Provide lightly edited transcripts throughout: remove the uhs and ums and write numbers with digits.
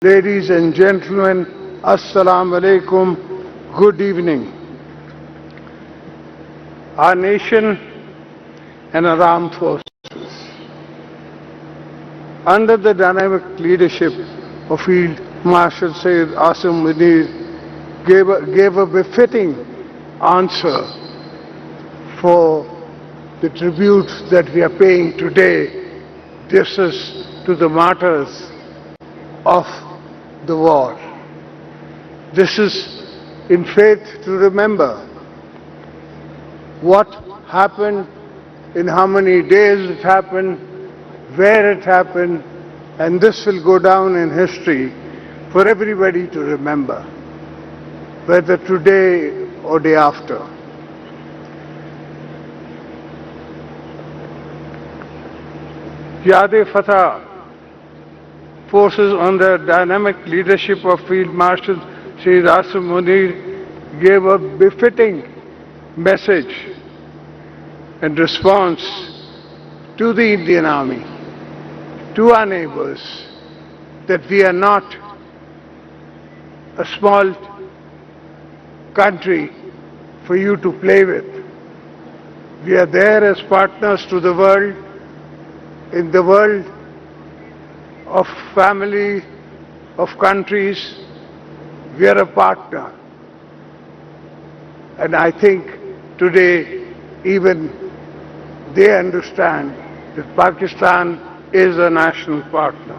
Ladies and gentlemen, Assalamu alaikum, good evening. Our nation and our armed forces, under the dynamic leadership of Field Marshal Sayyid Asif gave a befitting answer for the tribute that we are paying today. This is to the martyrs of the war. This is in faith to remember what happened, in how many days it happened, where it happened, and this will go down in history for everybody to remember, whether today or day after. Yad-e-Fatah forces under dynamic leadership of Field Marshal Sayyid Asif gave a befitting message and response to the Indian Army, to our neighbors, that we are not a small country for you to play with. We are there as partners to the world, in the world of family, of countries. We are a partner. And I think today even they understand that Pakistan is a national partner.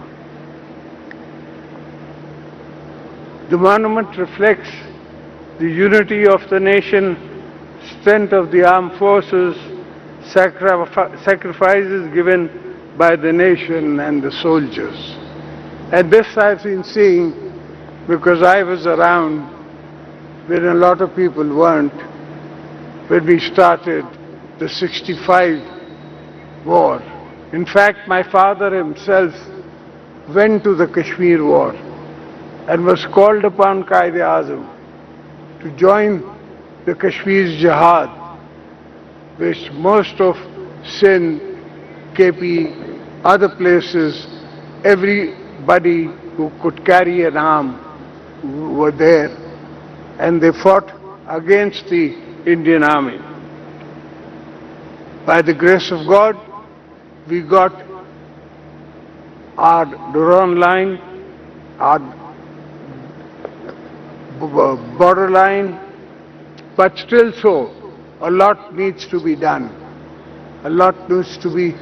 The monument reflects the unity of the nation, strength of the armed forces, sacrifices given by the nation and the soldiers. And this I've been seeing because I was around when a lot of people weren't, when we started the 65 war. In fact, my father himself went to the Kashmir war and was called upon Qaid-e-Azam to join the Kashmir Jihad, which most of Sindh, KP, other places, everybody who could carry an arm were there, and they fought against the Indian Army. By the grace of God, we got our Durand line, our border line, but still so, a lot needs to be done. A lot needs to be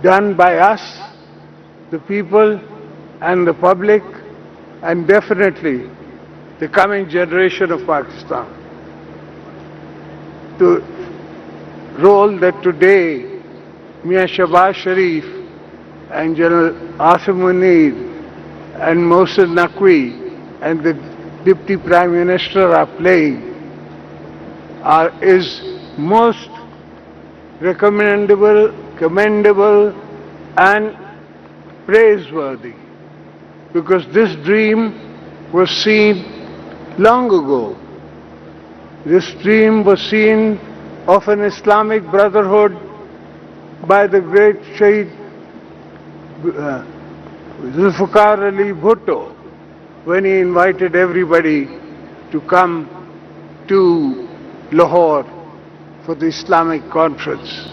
done by us, the people and the public, and definitely the coming generation of Pakistan. The role that today Mia Shahbaz Sharif and General Asif Munir and Mohsin Naqvi and the Deputy Prime Minister are playing is most commendable and praiseworthy, because this dream was seen long ago. This dream was seen of an Islamic brotherhood by the great Shaheed Zulfikar Ali Bhutto when he invited everybody to come to Lahore for the Islamic conference.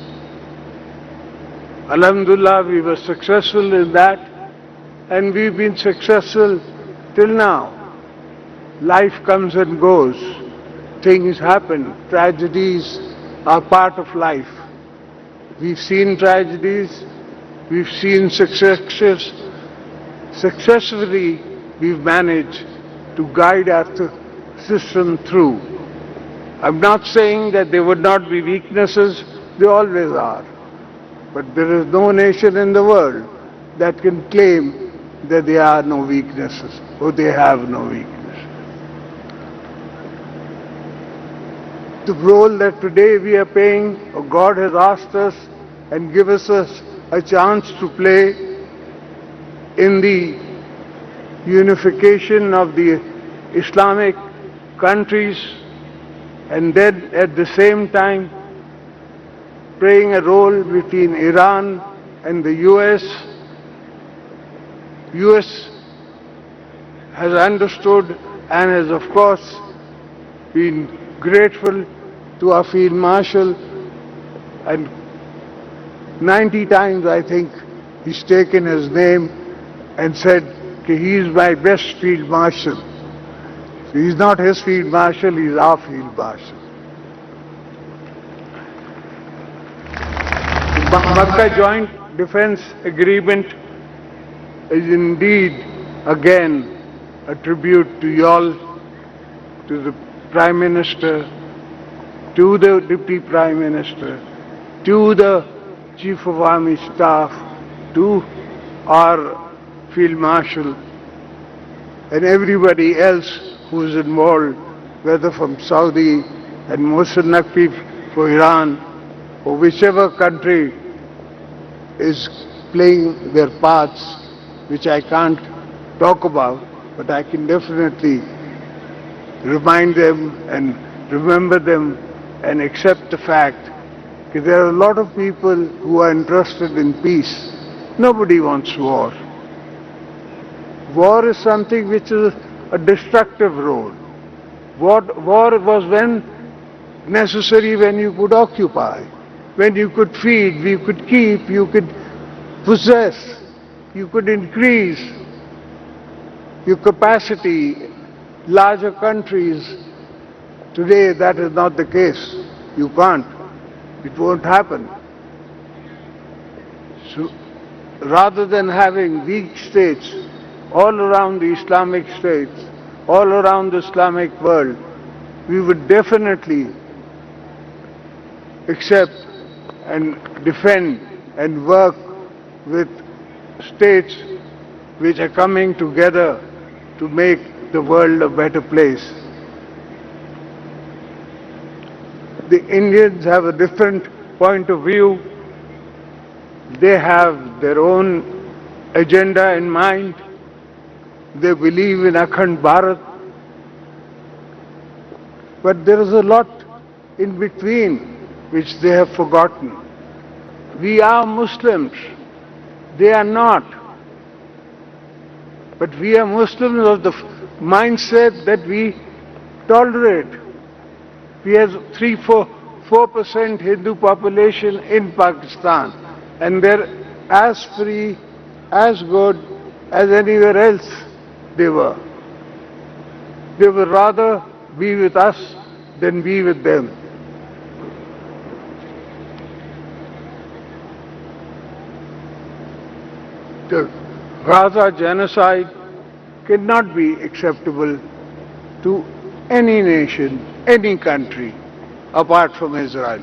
Alhamdulillah, we were successful in that, and we've been successful till now. Life comes and goes. Things happen. Tragedies are part of life. We've seen tragedies. We've seen successes. Successfully, we've managed to guide our system through. I'm not saying that there would not be weaknesses. They always are. But there is no nation in the world that can claim that there are no weaknesses or they have no weaknesses. The role that today we are paying, or God has asked us and given us a chance to play in the unification of the Islamic countries, and then at the same time playing a role between Iran and the US has understood and has of course been grateful to our Field Marshal, and 90 times I think he's taken his name and said that he is my best Field Marshal. So he's not his Field Marshal, he's our Field Marshal. The Makkah Joint Defense Agreement is indeed again a tribute to y'all, to the Prime Minister, to the Deputy Prime Minister, to the Chief of Army Staff, to our Field Marshal, and everybody else who is involved, whether from Saudi and Mosul Naqvi for Iran, or whichever country is playing their parts, which I can't talk about, but I can definitely remind them and remember them and accept the fact that there are a lot of people who are interested in peace. Nobody wants war. War is something which is a destructive road. War was when necessary, when you could occupy, when you could feed, you could keep, you could possess, you could increase your capacity, larger countries. Today that is not the case. You can't. It won't happen. So rather than having weak states all around the Islamic states, all around the Islamic world, we would definitely accept and defend and work with states which are coming together to make the world a better place. The Indians have a different point of view. They have their own agenda in mind. They believe in Akhand Bharat. But there is a lot in between which they have forgotten. We are Muslims. They are not. But we are Muslims of the mindset that we tolerate. We have 4% Hindu population in Pakistan, and they're as free, as good as anywhere else they were. They would rather be with us than be with them. The Gaza genocide cannot be acceptable to any nation, any country, apart from Israel.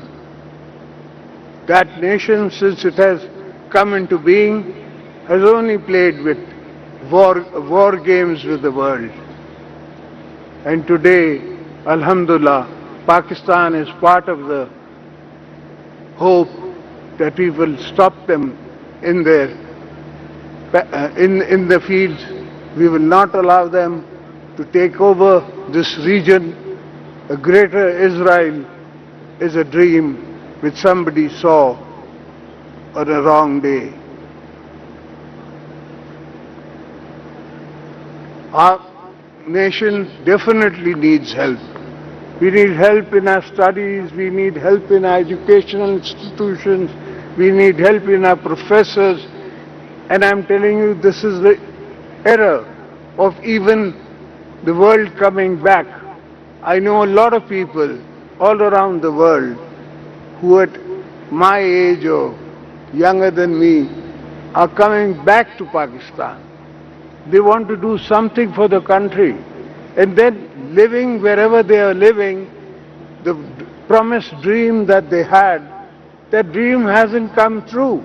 That nation, since it has come into being, has only played with war games with the world. And today, Alhamdulillah, Pakistan is part of the hope that we will stop them in the fields. We will not allow them to take over this region. A greater Israel is a dream which somebody saw on a wrong day. Our nation definitely needs help. We need help in our studies, we need help in our educational institutions, we need help in our professors, and I'm telling you, this is the era of even the world coming back. I know a lot of people all around the world who at my age or younger than me are coming back to Pakistan. They want to do something for the country, and then living wherever they are living, the promised dream that they had, that dream hasn't come true.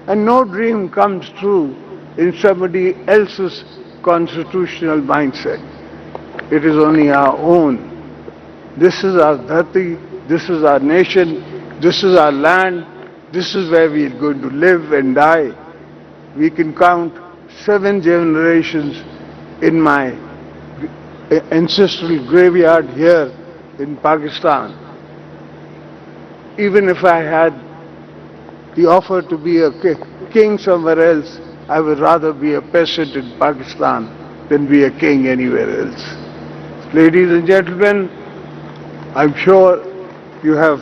And no dream comes true in somebody else's constitutional mindset. It is only our own. This is our Dharti, this is our nation, this is our land, this is where we are going to live and die. We can count 7 generations in my ancestral graveyard here in Pakistan. Even if I had the offer to be a king somewhere else, I would rather be a peasant in Pakistan than be a king anywhere else. Ladies and gentlemen, I'm sure you have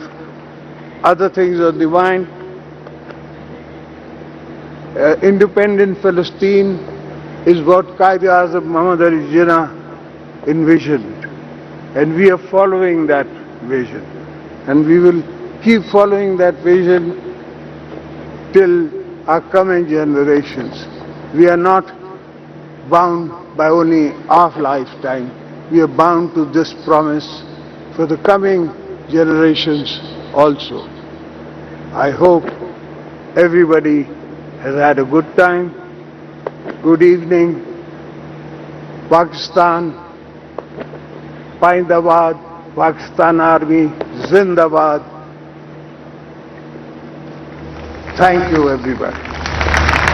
other things on the mind. Independent Palestine is what Qaid-e-Azam Muhammad Ali Jinnah envisioned, and we are following that vision, and we will keep following that vision till our coming generations. We are not bound by only our lifetime. We are bound to this promise for the coming generations also. I hope everybody has had a good time. Good evening. Pakistan, Paindabad, Pakistan Army, Zindabad. Thank you, everybody.